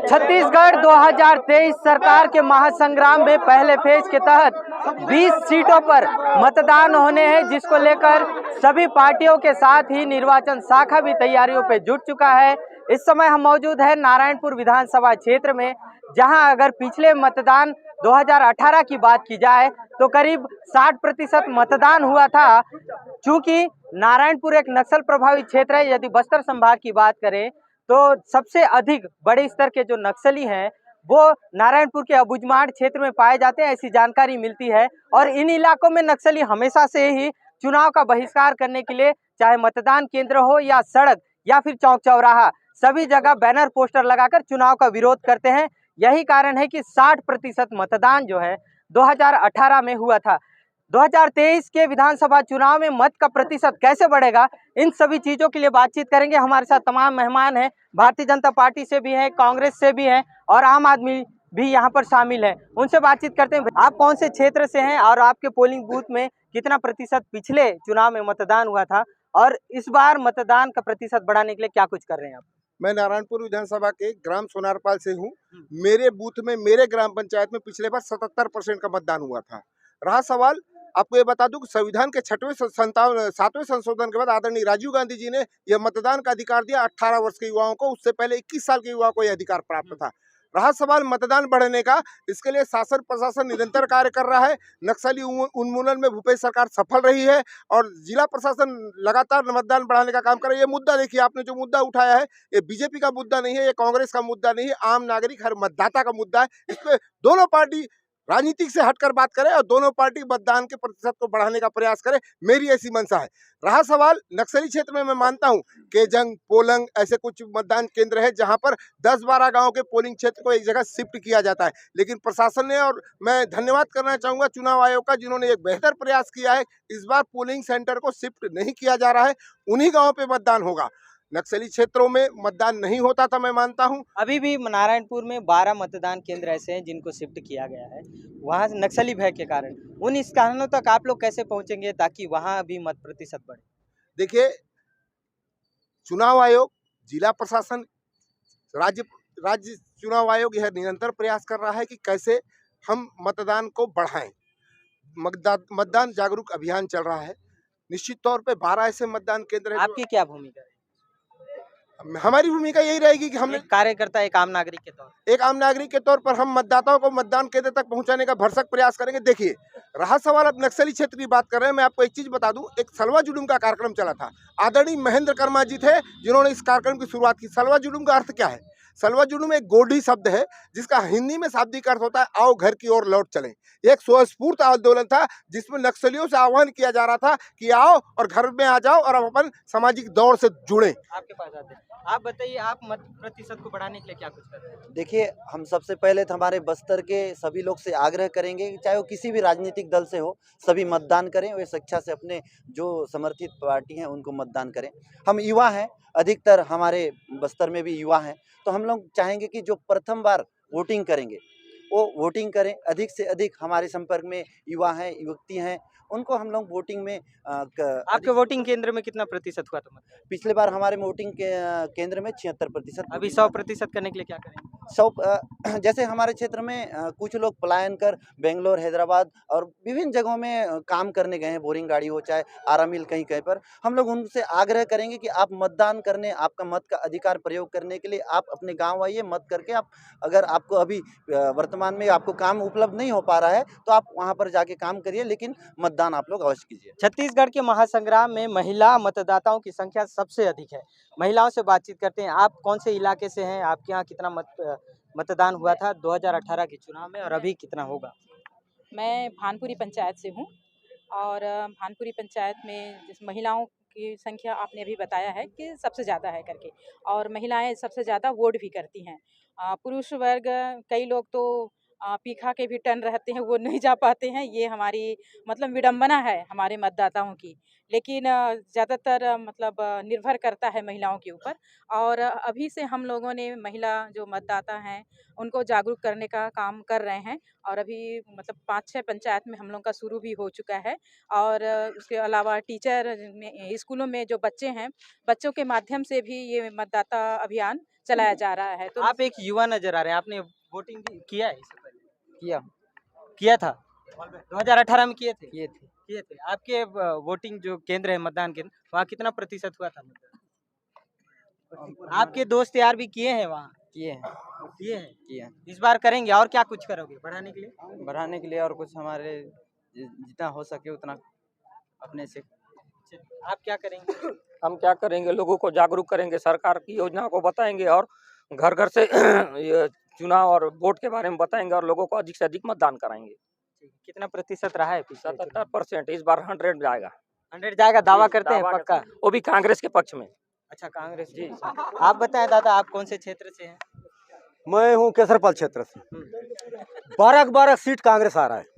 छत्तीसगढ़ 2023 सरकार के महासंग्राम में पहले फेज के तहत 20 सीटों पर मतदान होने हैं, जिसको लेकर सभी पार्टियों के साथ ही निर्वाचन शाखा भी तैयारियों पे जुट चुका है। इस समय हम मौजूद हैं नारायणपुर विधानसभा क्षेत्र में, जहां अगर पिछले मतदान 2018 की बात की जाए तो करीब 60% मतदान हुआ था। चूंकि नारायणपुर एक नक्सल प्रभावित क्षेत्र है, यदि बस्तर संभाग की बात करें तो सबसे अधिक बड़े स्तर के जो नक्सली हैं वो नारायणपुर के अबुझमाड़ क्षेत्र में पाए जाते हैं, ऐसी जानकारी मिलती है। और इन इलाकों में नक्सली हमेशा से ही चुनाव का बहिष्कार करने के लिए, चाहे मतदान केंद्र हो या सड़क या फिर चौक चौराहा, सभी जगह बैनर पोस्टर लगाकर चुनाव का विरोध करते हैं। यही कारण है कि 60% मतदान जो है 2018 में हुआ था। 2023 के विधानसभा चुनाव में मत का प्रतिशत कैसे बढ़ेगा, इन सभी चीजों के लिए बातचीत करेंगे। हमारे साथ तमाम मेहमान हैं, भारतीय जनता पार्टी से भी हैं, कांग्रेस से भी हैं और आम आदमी भी यहाँ पर शामिल है। उनसे बातचीत करते हैं। आप कौन से क्षेत्र से हैं और आपके पोलिंग बूथ में कितना प्रतिशत पिछले चुनाव में मतदान हुआ था, और इस बार मतदान का प्रतिशत बढ़ाने के लिए क्या कुछ कर रहे हैं आप? मैं नारायणपुर विधानसभा के ग्राम सोनारपाल से हूँ। मेरे बूथ में, मेरे ग्राम पंचायत में पिछले बार 77% का मतदान हुआ था। रहा सवाल, आपको ये बता दूं कि संविधान के 7वें संशोधन के बाद आदरणीय राजीव गांधी जी ने यह मतदान का अधिकार दिया 18 वर्ष के युवाओं को। उससे पहले 21 साल के युवाओं को यह अधिकार प्राप्त था। रहा सवाल मतदान बढ़ने का, इसके लिए शासन प्रशासन निरंतर कार्य कर रहा है। नक्सली उन्मूलन में भूपेश सरकार सफल रही है और जिला प्रशासन लगातार मतदान बढ़ाने का काम कर रहा है। ये मुद्दा देखिए, आपने जो मुद्दा उठाया है, ये बीजेपी का मुद्दा नहीं है, ये कांग्रेस का मुद्दा नहीं है, आम नागरिक हर मतदाता का मुद्दा है। इस पे दोनों पार्टी राजनीतिक से हटकर बात करें और दोनों पार्टी मतदान के प्रतिशत को बढ़ाने का प्रयास करें, मेरी ऐसी मंशा है। रहा सवाल नक्सली क्षेत्र में, मैं मानता हूं केजंग, पोलंग ऐसे कुछ मतदान केंद्र है जहां पर 10-12 गांव के पोलिंग क्षेत्र को एक जगह शिफ्ट किया जाता है, लेकिन प्रशासन ने, और मैं धन्यवाद करना चाहूंगा चुनाव आयोग का, जिन्होंने एक बेहतर प्रयास किया है। इस बार पोलिंग सेंटर को शिफ्ट नहीं किया जा रहा है, उन्हीं गाँव पे मतदान होगा। नक्सली क्षेत्रों में मतदान नहीं होता था, मैं मानता हूं। अभी भी नारायणपुर में 12 मतदान केंद्र ऐसे हैं जिनको शिफ्ट किया गया है, वहाँ नक्सली भय के कारण। उन स्थानों तक आप लोग कैसे पहुंचेंगे ताकि वहाँ भी मत प्रतिशत बढ़े? देखिए, चुनाव आयोग, जिला प्रशासन, राज्य चुनाव आयोग यह निरंतर प्रयास कर रहा है कि कैसे हम मतदान को बढ़ाएं। मतदान जागरूक अभियान चल रहा है। निश्चित तौर पे 12 ऐसे मतदान केंद्र हैं। आपकी क्या भूमिका है? हमारी भूमिका यही रहेगी कि हम एक कार्यकर्ता, एक आम नागरिक के तौर पर हम मतदाताओं को मतदान केंद्र तक पहुंचाने का भरसक प्रयास करेंगे। देखिए, रहा सवाल अब नक्सली क्षेत्र की बात कर रहे हैं, मैं आपको एक चीज बता दूं, एक सलवा जुलूम का कार्यक्रम चला था। आदरणीय महेंद्र कर्मा जी थे जिन्होंने इस कार्यक्रम की शुरुआत की। सलवा जुलूम का अर्थ क्या है? सलवा जुलूम एक गोंडी शब्द है जिसका हिंदी में शाब्दिक अर्थ होता है आओ घर की ओर लौट चलें। एक स्वस्फूर्त आंदोलन था जिसमें नक्सलियों से आह्वान किया जा रहा था कि आओ और घर में आ जाओ और अपन सामाजिक दौड़ से जुड़े। आपके पास आते हैं, आप बताइए, आप मत प्रतिशत को बढ़ाने के लिए क्या कुछ कर रहे हैं? देखिए, हम सबसे पहले तो हमारे बस्तर के सभी लोग से आग्रह करेंगे कि चाहे वो किसी भी राजनीतिक दल से हो, सभी मतदान करें। वे स्वेच्छा से अपने जो समर्थित पार्टी हैं उनको मतदान करें। हम युवा हैं, अधिकतर हमारे बस्तर में भी युवा हैं, तो हम लोग चाहेंगे कि जो प्रथम बार वोटिंग करेंगे वो वोटिंग करें। अधिक से अधिक हमारे संपर्क में युवा हैं, युवती हैं, उनको हम लोग वोटिंग में आपके वोटिंग केंद्र में कितना प्रतिशत हुआ था? पिछले बार हमारे वोटिंग के केंद्र में 76%। अभी 100% करने के लिए क्या करेंगे? 100 जैसे हमारे क्षेत्र में कुछ लोग पलायन कर बेंगलोर, हैदराबाद और विभिन्न जगहों में काम करने गए हैं, बोरिंग गाड़ी हो चाहे आरा मिल कहीं कहीं पर। हम लोग उनसे आग्रह करेंगे कि आप मतदान करने, आपका मत का अधिकार प्रयोग करने के लिए आप अपने गांव आइए, मत करके आप, अगर आपको अभी वर्तमान में आपको काम उपलब्ध नहीं हो पा रहा है तो आप वहां पर जाके काम करिए, लेकिन मतदान आप लोग अवश्य कीजिए। छत्तीसगढ़ के महासंग्राम में महिला मतदाताओं की संख्या सबसे अधिक है। महिलाओं से बातचीत करते हैं। आप कौन से इलाके से हैं? आपके यहाँ कितना मतदान हुआ था 2018 के चुनाव में और अभी कितना होगा? मैं भानपुरी पंचायत से हूँ और भानपुरी पंचायत में जिस महिलाओं की संख्या आपने अभी बताया है कि सबसे ज़्यादा है करके, और महिलाएं सबसे ज़्यादा वोट भी करती हैं। पुरुष वर्ग कई लोग तो पीखा के भी टर्न रहते हैं, वो नहीं जा पाते हैं। ये हमारी मतलब विडंबना है हमारे मतदाताओं की। लेकिन ज़्यादातर मतलब निर्भर करता है महिलाओं के ऊपर। और अभी से हम लोगों ने महिला जो मतदाता हैं उनको जागरूक करने का काम कर रहे हैं। और अभी मतलब 5-6 पंचायत में हम लोग का शुरू भी हो चुका है। और उसके अलावा टीचर में स्कूलों में जो बच्चे हैं, बच्चों के माध्यम से भी ये मतदाता अभियान चलाया जा रहा है। तो आप एक युवा नजर आ रहे हैं, आपने वोटिंग किया है इससे पहले? किया किया था 2018 में किए थे? किए थे। किए थे। आपके वोटिंग जो केंद्र है, मतदान केंद्र, वहाँ कितना प्रतिशत हुआ था मतदान? आपके दोस्त यार भी किए हैं वहाँ? किए हैं किए हैं। किए हैं इस बार करेंगे और क्या कुछ करोगे बढ़ाने के लिए? बढ़ाने के लिए और कुछ हमारे जितना हो सके उतना अपने से। आप क्या करेंगे? हम क्या करेंगे, लोगों को जागरूक करेंगे, सरकार की योजना को बताएंगे और घर घर से ये चुनाव और वोट के बारे में बताएंगे और लोगों को अधिक से अधिक मतदान कराएंगे। कितना प्रतिशत रहा है पिछले? 77%, इस बार 100 जाएगा। 100 जाएगा, दावा जी, करते हैं दावा पक्का? वो भी कांग्रेस के पक्ष में। अच्छा, कांग्रेस जी। आप बताएं दादा, आप कौन से क्षेत्र से हैं? मैं हूँ केसरपाल क्षेत्र से। 12 सीट कांग्रेस आ रहा है।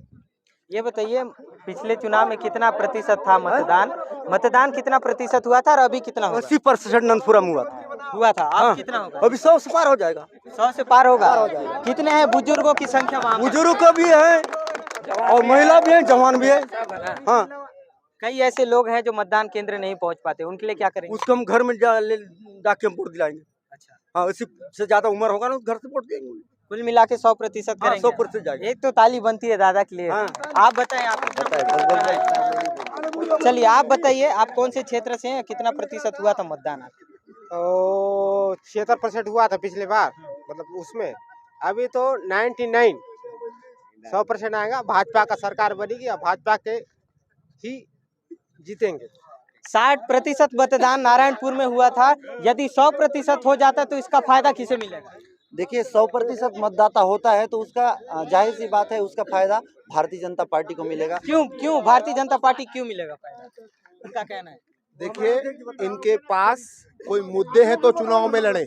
ये बताइए, पिछले चुनाव में कितना प्रतिशत था मतदान? मतदान कितना प्रतिशत हुआ था और अभी कितना होगा? 80% नंदपुरम हुआ था। हुआ था, अब हाँ। कितना होगा? अभी 100 से पार हो जाएगा। 100 से पार होगा। कितने हैं बुजुर्गों की संख्या वहाँ? बुजुर्ग का भी है और महिला भी है, जवान भी है। हाँ, कई ऐसे लोग हैं जो मतदान केंद्र नहीं पहुँच पाते, उनके लिए क्या करेंगे? उसको हम घर में जाके हम वोट दिलाएंगे। अच्छा, हाँ, इसी से ज्यादा उम्र होगा ना, घर से वोट देंगे। कुल मिला के 100% हाँ, करेंगे। 100% जाएगा। एक तो ताली बनती है दादा के लिए। हाँ। आप बताएं, आप चलिए आप बताइए, आप कौन से क्षेत्र से हैं, कितना प्रतिशत हुआ था मतदान आपका? 76% हुआ था पिछले बार, मतलब उसमें अभी तो 99 100% आएगा। भाजपा का सरकार बनेगी और भाजपा के ही जीतेंगे। 60% मतदान नारायणपुर में हुआ था। यदि 100% हो जाता तो इसका फायदा किसे मिलेगा? देखिए 100% मतदाता होता है तो उसका जाहिर सी बात है उसका फायदा भारतीय जनता पार्टी को मिलेगा। क्यों भारतीय जनता पार्टी क्यों मिलेगा फायदा? उनका कहना है। देखिए, इनके पास कोई मुद्दे हैं तो चुनाव में लड़े।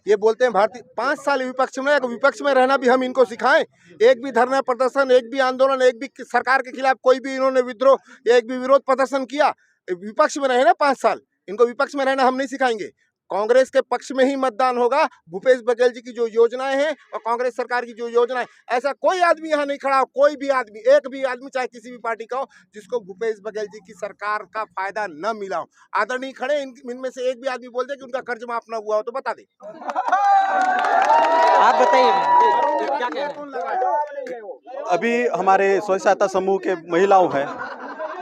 ये बोलते हैं भारतीय 5 साल विपक्ष में, विपक्ष में रहना भी हम इनको सिखाएं। एक भी धरना प्रदर्शन, एक भी आंदोलन, एक भी सरकार के खिलाफ कोई भी इन्होंने विद्रोह, एक भी विरोध प्रदर्शन किया? विपक्ष में रहे ना 5 साल, इनको विपक्ष में रहना हम नहीं सिखाएंगे। कांग्रेस के पक्ष में ही मतदान होगा। भूपेश बघेल जी की जो योजनाएं हैं और कांग्रेस सरकार की जो योजनाएं, ऐसा कोई आदमी यहाँ नहीं खड़ा हो, कोई भी आदमी, एक भी आदमी चाहे किसी भी पार्टी का हो, जिसको भूपेश बघेल जी की सरकार का फायदा न मिला हो। आदरणीय खड़े, इनमें से एक भी आदमी बोल दे कि उनका कर्ज माफ ना हुआ हो तो बता दे। आप बताइए क्या कहना है? अभी हमारे स्वयं सहायता समूह के महिलाओं हैं,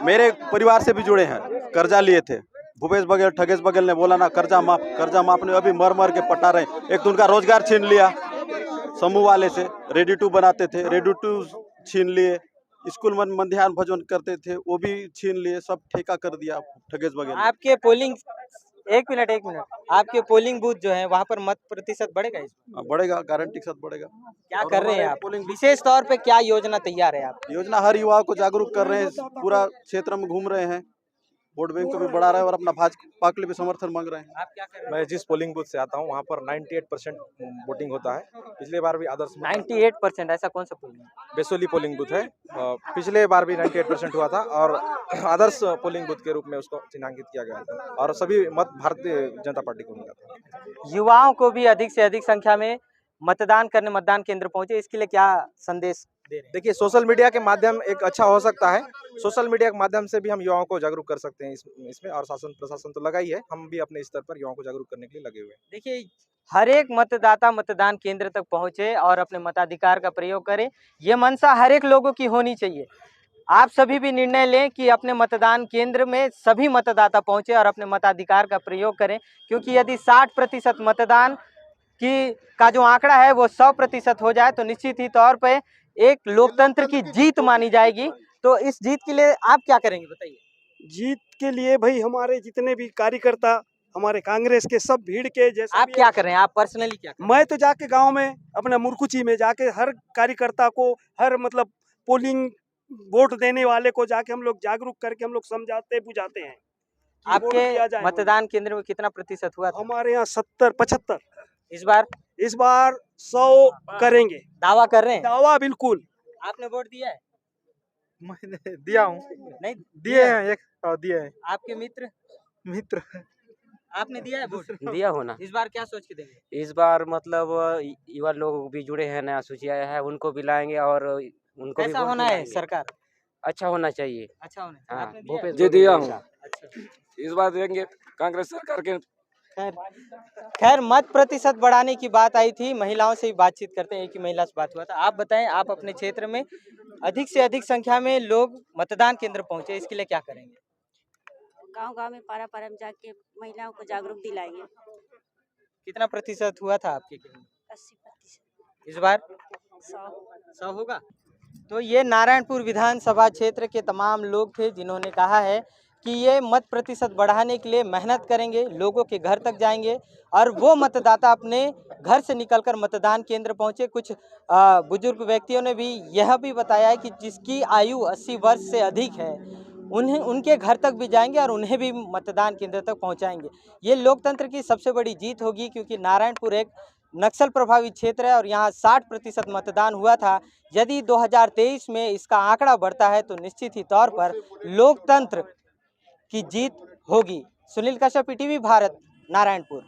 मेरे परिवार से भी जुड़े हैं, कर्जा लिए थे। भूपेश बघेल, ठगेश बघेल ने बोला ना कर्जा माफ ने अभी मर मर के पटा रहे। एक तो उनका रोजगार छीन लिया समूह वाले से, रेडी टू बनाते थे, रेडी टू छीन लिए। स्कूल में मध्याह्न भोजन करते थे, वो भी छीन लिए, सब ठेका कर दिया ठगेश बघेल। आपके पोलिंग, एक मिनट, आपके पोलिंग बूथ जो है वहाँ पर मत प्रतिशत बढ़ेगा इसमें? बढ़ेगा, गारंटी के साथ बढ़ेगा। क्या कर रहे हैं आप? विशेष तौर पे क्या योजना तैयार है आप? योजना हर युवा को जागरूक कर रहे हैं, पूरा क्षेत्र में घूम रहे हैं, वोट बैंक को भी बढ़ा रहे हैं और अपना भाजपा के लिए भी समर्थन मांग रहे हैं। आप क्या कर रहे हैं? मैं जिस पोलिंग बूथ से आता हूँ वहाँ पर 98% वोटिंग होता है। पिछले बार भी आदर्श 98%? ऐसा कौन सा पोलिंग? बेसोली पोलिंग बूथ है। पिछले बार भी 98% हुआ था और आदर्श पोलिंग बूथ के रूप में उसको चिन्हांकित किया गया था और सभी मत भारतीय जनता पार्टी को मिला था। युवाओं को भी अधिक से अधिक संख्या में मतदान करने मतदान केंद्र पहुंचे, इसके लिए क्या संदेश दे रहे हैं? देखिए, सोशल मीडिया के माध्यम एक अच्छा हो सकता है। सोशल मीडिया के माध्यम से भी हम युवाओं को जागरूक कर सकते हैं इसमें, और शासन प्रशासन तो लगा ही है, हम भी अपने स्तर पर युवाओं को जागरूक करने के लिए लगे हुए हैं। देखिए, हर एक मतदाता मतदान केंद्र तक पहुंचे और अपने मताधिकार का प्रयोग करे, ये मंशा हर एक लोगों की होनी चाहिए। आप सभी भी निर्णय लें कि अपने मतदान केंद्र में सभी मतदाता पहुंचे और अपने मताधिकार का प्रयोग करें, क्योंकि यदि 60% मतदान का जो आंकड़ा है वो 100% हो जाए तो निश्चित ही तौर पे एक लोकतंत्र की जीत मानी जाएगी। तो इस जीत के लिए आप क्या करेंगे बताइए? जीत के लिए भाई हमारे जितने भी कार्यकर्ता, हमारे कांग्रेस के सब भीड़ के जैसे आप क्या कर रहे हैं? आप पर्सनली क्या कर रहे हैं? मैं तो जाके गांव में अपना मुरकुची में जाके हर कार्यकर्ता को, हर मतलब पोलिंग वोट देने वाले को जाके हम लोग जागरूक करके हम लोग समझाते बुझाते हैं कि वोट दिया आपके जाए। मतदान केंद्र में कितना प्रतिशत हुआ था? हमारे यहाँ 70-75। इस बार इस बार 100 करेंगे। दावा कर रहे हैं? दावा बिल्कुल। आपने वोट दिया है? मैंने दिया हूँ, नहीं दिए हैं एक, दिए हैं आपके मित्र मित्र। आपने दिया है वोट? दिया हो ना। इस बार क्या सोच के देंगे? इस बार मतलब युवा लोग भी जुड़े हैं, नया सूची आया है, उनको भी लाएंगे और उनको भी कैसा वोट होना है दिलाएंगे। सरकार? अच्छा होना चाहिए। अच्छा होना चाहिए। हाँ, आपने दिया है? भूपेश जी दिया बघेल हूँ। अच्छा। इस बार देंगे कांग्रेस सरकार के। खैर मत प्रतिशत बढ़ाने की बात आई थी, महिलाओं से भी बातचीत करते हैं। एक ही महिला से बात हुआ था। आप बताएं, आप अपने क्षेत्र में अधिक से अधिक संख्या में लोग मतदान केंद्र पहुंचे, इसके लिए क्या करेंगे? गांव-गांव में पारा-पारा में जाके महिलाओं को जागरूक दिलाएंगे। कितना प्रतिशत हुआ था आपके केंद्र में? 80%। इस बार 100 होगा। तो ये नारायणपुर विधानसभा क्षेत्र के तमाम लोग थे जिन्होंने कहा है कि ये मत प्रतिशत बढ़ाने के लिए मेहनत करेंगे, लोगों के घर तक जाएंगे और वो मतदाता अपने घर से निकलकर मतदान केंद्र पहुंचे। कुछ बुजुर्ग व्यक्तियों ने भी यह भी बताया है कि जिसकी आयु 80 वर्ष से अधिक है उनके घर तक भी जाएंगे और उन्हें भी मतदान केंद्र तक पहुंचाएंगे। ये लोकतंत्र की सबसे बड़ी जीत होगी, क्योंकि नारायणपुर एक नक्सल प्रभावित क्षेत्र है और यहाँ 60% मतदान हुआ था। यदि 2023 में इसका आंकड़ा बढ़ता है तो निश्चित ही तौर पर लोकतंत्र की जीत होगी। सुनील कश्यप, ईटीवी भारत, नारायणपुर।